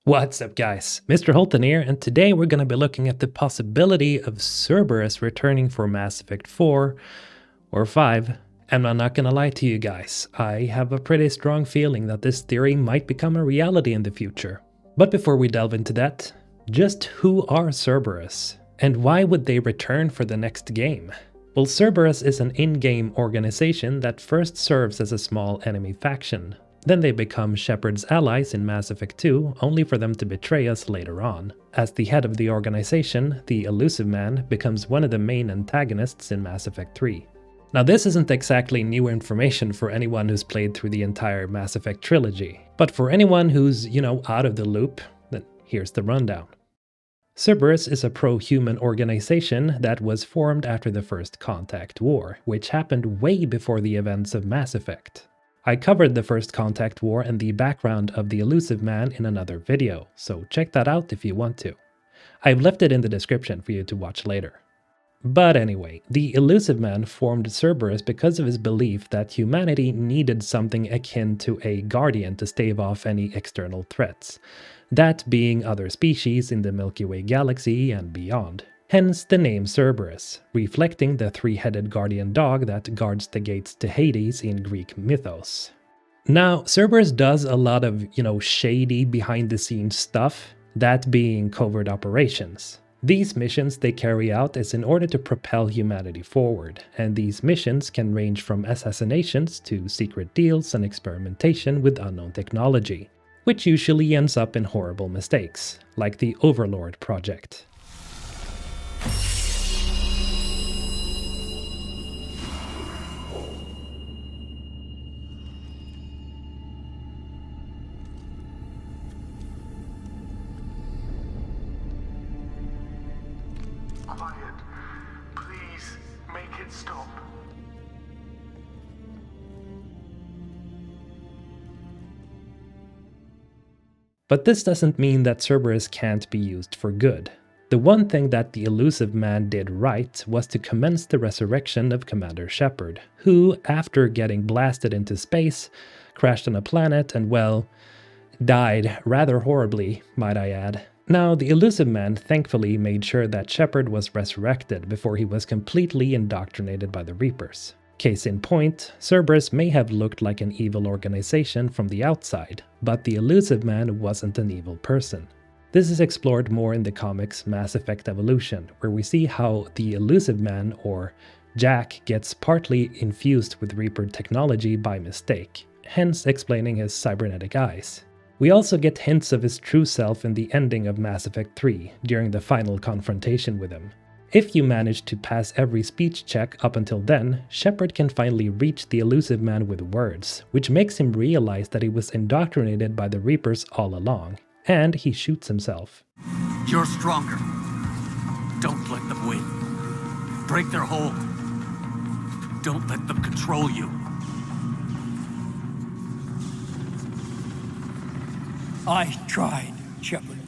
What's up guys, Mr. Holton here, and today we're going to be looking at the possibility of Cerberus returning for Mass Effect 4 or 5, and I'm not going to lie to you guys, I have a pretty strong feeling that this theory might become a reality in the future. But before we delve into that, just who are Cerberus? And why would they return for the next game? Well, Cerberus is an in-game organization that first serves as a small enemy faction. Then they become Shepards' allies in Mass Effect 2, only for them to betray us later on. As the head of the organization, the Illusive Man becomes one of the main antagonists in Mass Effect 3. Now this isn't exactly new information for anyone who's played through the entire Mass Effect trilogy, but for anyone who's, out of the loop, then here's the rundown. Cerberus is a pro-human organization that was formed after the First Contact War, which happened way before the events of Mass Effect. I covered the First Contact War and the background of the Illusive Man in another video, so check that out if you want to. I've left it in the description for you to watch later. But anyway, the Illusive Man formed Cerberus because of his belief that humanity needed something akin to a guardian to stave off any external threats, that being other species in the Milky Way galaxy and beyond. Hence the name Cerberus, reflecting the three-headed guardian dog that guards the gates to Hades in Greek mythos. Now, Cerberus does a lot of, shady behind-the-scenes stuff, that being covert operations. These missions they carry out is in order to propel humanity forward, and these missions can range from assassinations to secret deals and experimentation with unknown technology, which usually ends up in horrible mistakes, like the Overlord project. Quiet. Please, make it stop. But this doesn't mean that Cerberus can't be used for good. The one thing that the Illusive Man did right was to commence the resurrection of Commander Shepard, who, after getting blasted into space, crashed on a planet and, well, died rather horribly, might I add. Now, the Illusive Man thankfully made sure that Shepard was resurrected before he was completely indoctrinated by the Reapers. Case in point, Cerberus may have looked like an evil organization from the outside, but the Illusive Man wasn't an evil person. This is explored more in the comics Mass Effect Evolution, where we see how the Illusive Man, or Jack, gets partly infused with Reaper technology by mistake, hence explaining his cybernetic eyes. We also get hints of his true self in the ending of Mass Effect 3, during the final confrontation with him. If you manage to pass every speech check up until then, Shepard can finally reach the Illusive Man with words, which makes him realize that he was indoctrinated by the Reapers all along, and he shoots himself. You're stronger. Don't let them win. Break their hold. Don't let them control you. I tried, Shepard.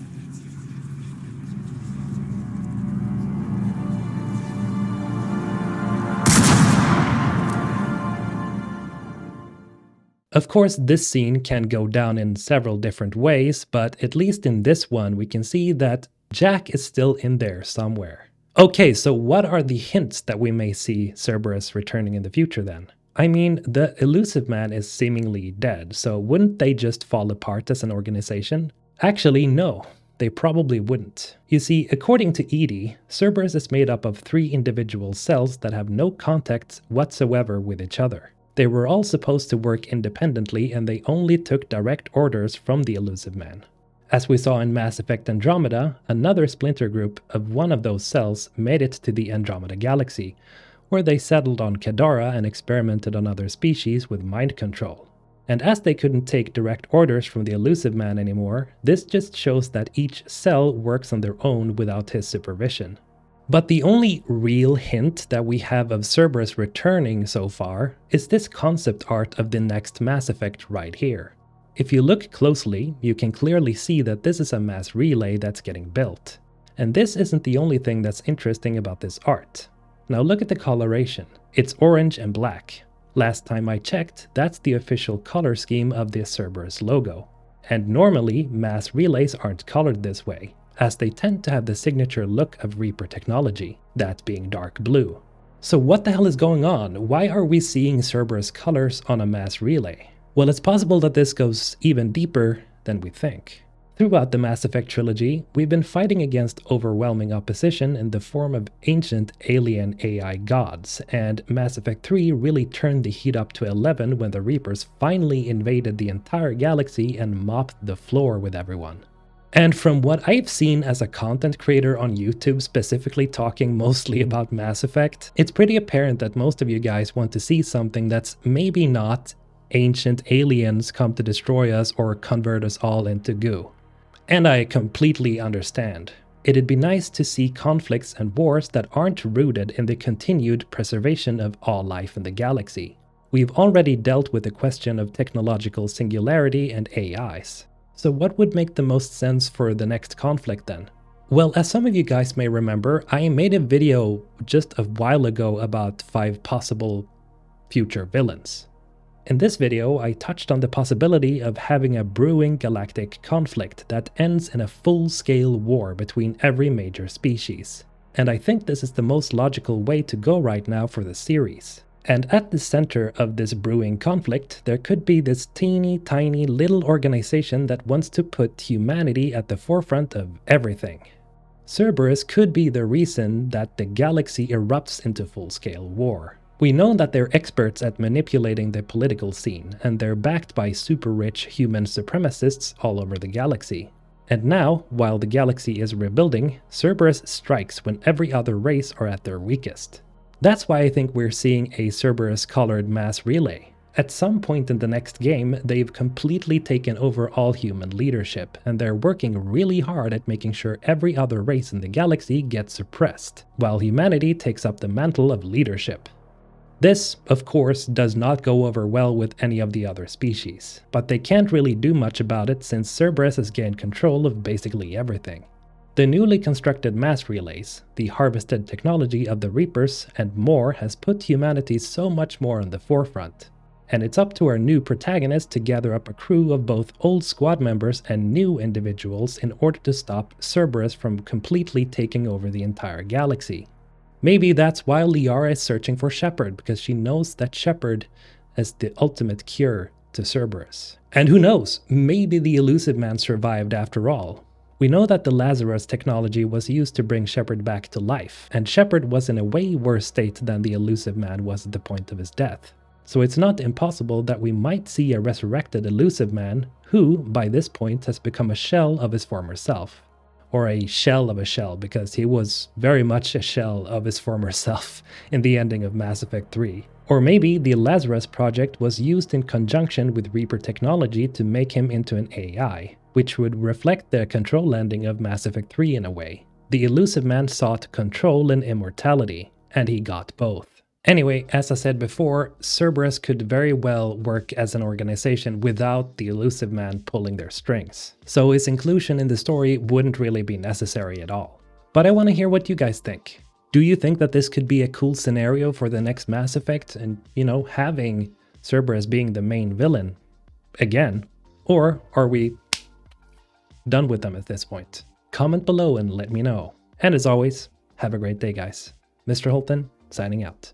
Of course, this scene can go down in several different ways, but at least in this one we can see that Jack is still in there somewhere. Okay, so what are the hints that we may see Cerberus returning in the future then? I mean, the Illusive Man is seemingly dead, so wouldn't they just fall apart as an organization? Actually, no, they probably wouldn't. You see, according to EDI, Cerberus is made up of 3 individual cells that have no contact whatsoever with each other. They were all supposed to work independently, and they only took direct orders from the Illusive Man. As we saw in Mass Effect Andromeda, another splinter group of one of those cells made it to the Andromeda Galaxy, where they settled on Kadara and experimented on other species with mind control. And as they couldn't take direct orders from the Illusive Man anymore, this just shows that each cell works on their own without his supervision. But the only real hint that we have of Cerberus returning so far is this concept art of the next Mass Effect right here. If you look closely, you can clearly see that this is a mass relay that's getting built. And this isn't the only thing that's interesting about this art. Now look at the coloration. It's orange and black. Last time I checked, that's the official color scheme of the Cerberus logo. And normally, mass relays aren't colored this way, as they tend to have the signature look of Reaper technology, that being dark blue. So what the hell is going on? Why are we seeing Cerberus colors on a mass relay? Well, it's possible that this goes even deeper than we think. Throughout the Mass Effect trilogy, we've been fighting against overwhelming opposition in the form of ancient alien AI gods, and Mass Effect 3 really turned the heat up to 11 when the Reapers finally invaded the entire galaxy and mopped the floor with everyone. And from what I've seen as a content creator on YouTube specifically talking mostly about Mass Effect, it's pretty apparent that most of you guys want to see something that's maybe not ancient aliens come to destroy us or convert us all into goo. And I completely understand. It'd be nice to see conflicts and wars that aren't rooted in the continued preservation of all life in the galaxy. We've already dealt with the question of technological singularity and AIs. So what would make the most sense for the next conflict then? Well, as some of you guys may remember, I made a video just a while ago about 5 possible future villains. In this video, I touched on the possibility of having a brewing galactic conflict that ends in a full-scale war between every major species. And I think this is the most logical way to go right now for the series. And at the center of this brewing conflict, there could be this teeny tiny little organization that wants to put humanity at the forefront of everything. Cerberus could be the reason that the galaxy erupts into full-scale war. We know that they're experts at manipulating the political scene, and they're backed by super-rich human supremacists all over the galaxy. And now, while the galaxy is rebuilding, Cerberus strikes when every other race are at their weakest. That's why I think we're seeing a Cerberus-colored mass relay. At some point in the next game, they've completely taken over all human leadership, and they're working really hard at making sure every other race in the galaxy gets suppressed, while humanity takes up the mantle of leadership. This, of course, does not go over well with any of the other species, but they can't really do much about it since Cerberus has gained control of basically everything. The newly constructed mass relays, the harvested technology of the Reapers, and more has put humanity so much more on the forefront. And it's up to our new protagonist to gather up a crew of both old squad members and new individuals in order to stop Cerberus from completely taking over the entire galaxy. Maybe that's why Liara is searching for Shepard, because she knows that Shepard is the ultimate cure to Cerberus. And who knows, maybe the Illusive Man survived after all. We know that the Lazarus technology was used to bring Shepard back to life, and Shepard was in a way worse state than the Illusive Man was at the point of his death. So it's not impossible that we might see a resurrected Illusive Man who, by this point, has become a shell of his former self. Or a shell of a shell, because he was very much a shell of his former self in the ending of Mass Effect 3. Or maybe the Lazarus project was used in conjunction with Reaper technology to make him into an AI, which would reflect the control landing of Mass Effect 3 in a way. The Illusive Man sought control and immortality, and he got both. Anyway, as I said before, Cerberus could very well work as an organization without the Illusive Man pulling their strings. So his inclusion in the story wouldn't really be necessary at all. But I want to hear what you guys think. Do you think that this could be a cool scenario for the next Mass Effect and, having Cerberus being the main villain again? Or are we done with them at this point? Comment below and let me know. And as always, have a great day, guys. Mr. Holton, signing out.